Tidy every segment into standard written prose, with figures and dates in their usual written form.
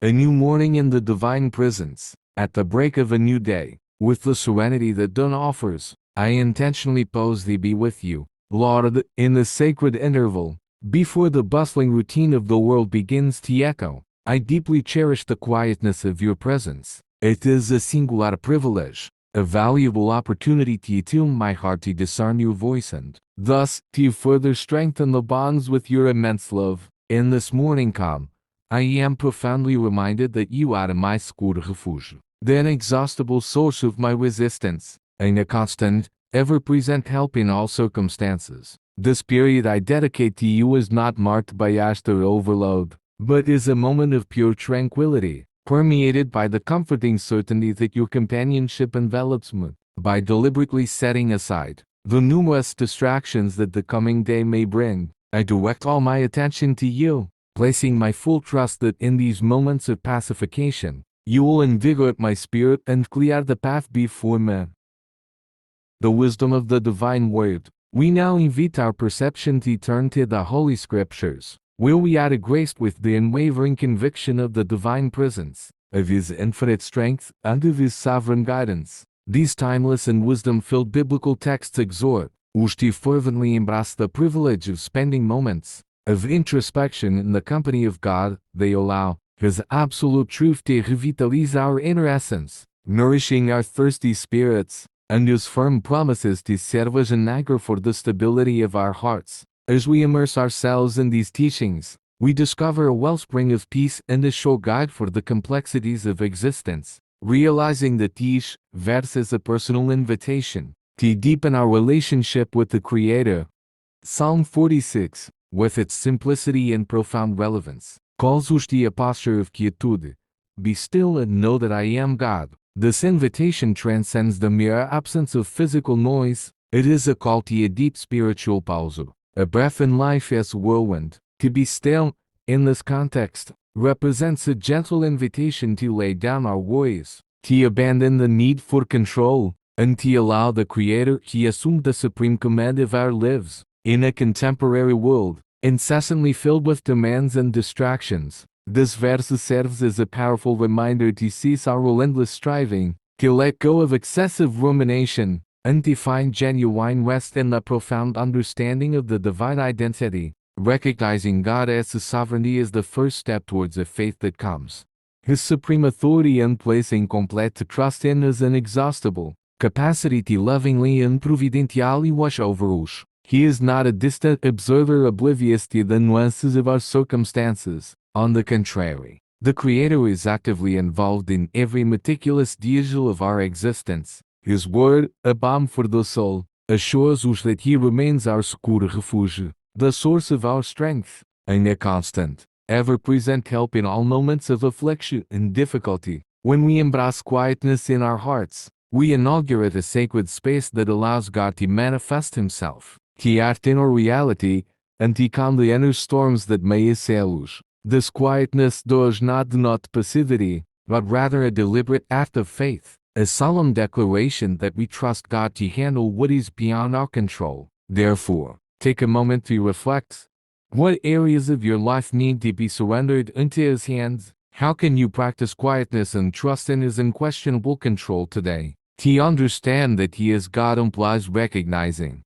A new morning in the divine presence, at the break of a new day, with the serenity that dawn offers, I intentionally pause thee be with you, Lord, in the sacred interval, before the bustling routine of the world begins to echo. I deeply cherish the quietness of your presence. It is a singular privilege, a valuable opportunity to attune my heart to discern your voice and, thus, to further strengthen the bonds with your immense love. In this morning calm, I am profoundly reminded that you are my seguro refúgio, the inexhaustible source of my resistance, and a constant, ever-present help in all circumstances. This period I dedicate to you is not marked by astral overload, but is a moment of pure tranquility, permeated by the comforting certainty that your companionship envelops me. By deliberately setting aside the numerous distractions that the coming day may bring, I direct all my attention to you, placing my full trust that in these moments of pacification, you will invigorate my spirit and clear the path before me. The wisdom of the divine word. We now invite our perception to turn to the Holy Scriptures, where we are graced with the unwavering conviction of the divine presence, of His infinite strength, and of His sovereign guidance. These timeless and wisdom-filled biblical texts exhort us to fervently embrace the privilege of spending moments of introspection in the company of God. They allow His absolute truth to revitalize our inner essence, nourishing our thirsty spirits, and His firm promises to serve as an anchor for the stability of our hearts. As we immerse ourselves in these teachings, we discover a wellspring of peace and a sure guide for the complexities of existence, realizing that each verse is a personal invitation to deepen our relationship with the Creator. Psalm 46, with its simplicity and profound relevance, calls us to a posture of quietude. Be still and know that I am God. This invitation transcends the mere absence of physical noise. It is a call to a deep spiritual pause, a breath in life as whirlwind. To be still, in this context, represents a gentle invitation to lay down our worries, to abandon the need for control, and to allow the Creator to assume the supreme command of our lives. In a contemporary world, incessantly filled with demands and distractions, this verse serves as a powerful reminder to cease our relentless striving, to let go of excessive rumination, and to find genuine rest in the profound understanding of the divine identity. Recognizing God as the sovereignty is the first step towards a faith that comes. His supreme authority and placing complete trust in His inexhaustible capacity to lovingly and providentially watch over us. He is not a distant observer oblivious to the nuances of our circumstances. On the contrary, the Creator is actively involved in every meticulous detail of our existence. His word, a balm for the soul, assures us that He remains our seguro refúgio, the source of our strength, and a constant, ever-present help in all moments of affliction and difficulty. When we embrace quietness in our hearts, we inaugurate a sacred space that allows God to manifest Himself, to act in our reality, and to calm the inner storms that may assail us. This quietness does not denote passivity, but rather a deliberate act of faith, a solemn declaration that we trust God to handle what is beyond our control. Therefore, take a moment to reflect. What areas of your life need to be surrendered into His hands? How can you practice quietness and trust in His unquestionable control today? To understand that He is God implies recognizing.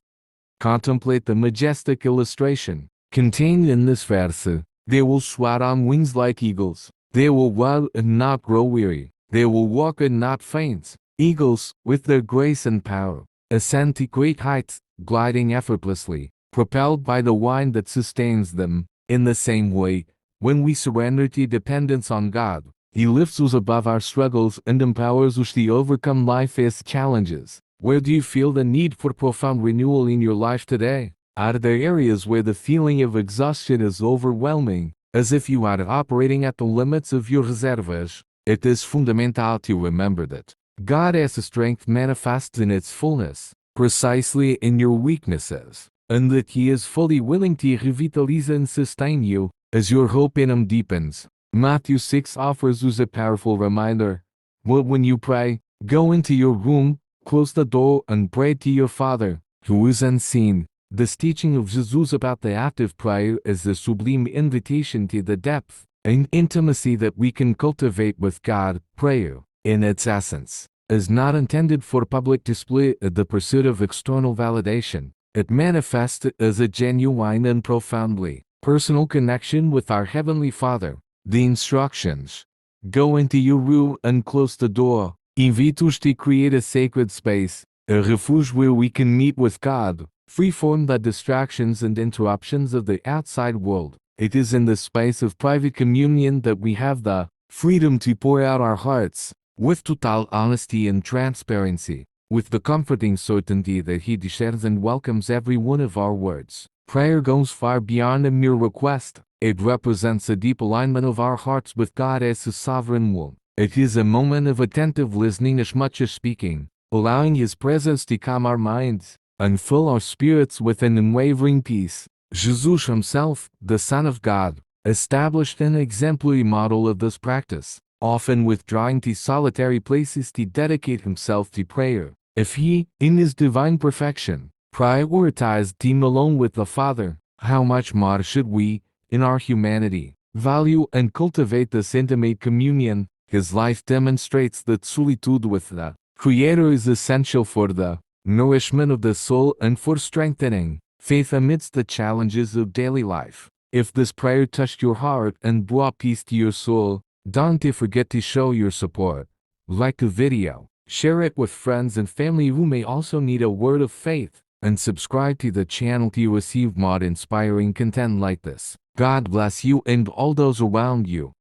Contemplate the majestic illustration contained in this verse. They will soar on wings like eagles. They will run and not grow weary. They will walk and not faint. Eagles, with their grace and power, ascend to great heights, gliding effortlessly, propelled by the wind that sustains them. In the same way, when we surrender to dependence on God, He lifts us above our struggles and empowers us to overcome life's challenges. Where do you feel the need for profound renewal in your life today? Are there areas where the feeling of exhaustion is overwhelming, as if you are operating at the limits of your reserves? It is fundamental to remember that God as a strength manifests in its fullness, precisely in your weaknesses, and that He is fully willing to revitalize and sustain you, as your hope in Him deepens. Matthew 6 offers us a powerful reminder. But when you pray, go into your room, close the door, and pray to your Father, who is unseen. This teaching of Jesus about the act of prayer is a sublime invitation to the depth an intimacy that we can cultivate with God. Prayer, in its essence, is not intended for public display or the pursuit of external validation. It manifests as a genuine and profoundly personal connection with our Heavenly Father. The instructions: go into your room and close the door. Invite-os to create a sacred space, a refuge where we can meet with God, free from the distractions and interruptions of the outside world. It is in the space of private communion that we have the freedom to pour out our hearts, with total honesty and transparency, with the comforting certainty that He discerns and welcomes every one of our words. Prayer goes far beyond a mere request. It represents a deep alignment of our hearts with God as His sovereign will. It is a moment of attentive listening as much as speaking, allowing His presence to calm our minds and fill our spirits with an unwavering peace. Jesus Himself, the Son of God, established an exemplary model of this practice, often withdrawing to solitary places to dedicate Himself to prayer. If He, in His divine perfection, prioritized time alone with the Father, how much more should we, in our humanity, value and cultivate this intimate communion? His life demonstrates that solitude with the Creator is essential for the nourishment of the soul and for strengthening faith amidst the challenges of daily life. If this prayer touched your heart and brought peace to your soul, don't forget to show your support. Like the video, share it with friends and family who may also need a word of faith, and subscribe to the channel to receive more inspiring content like this. God bless you and all those around you.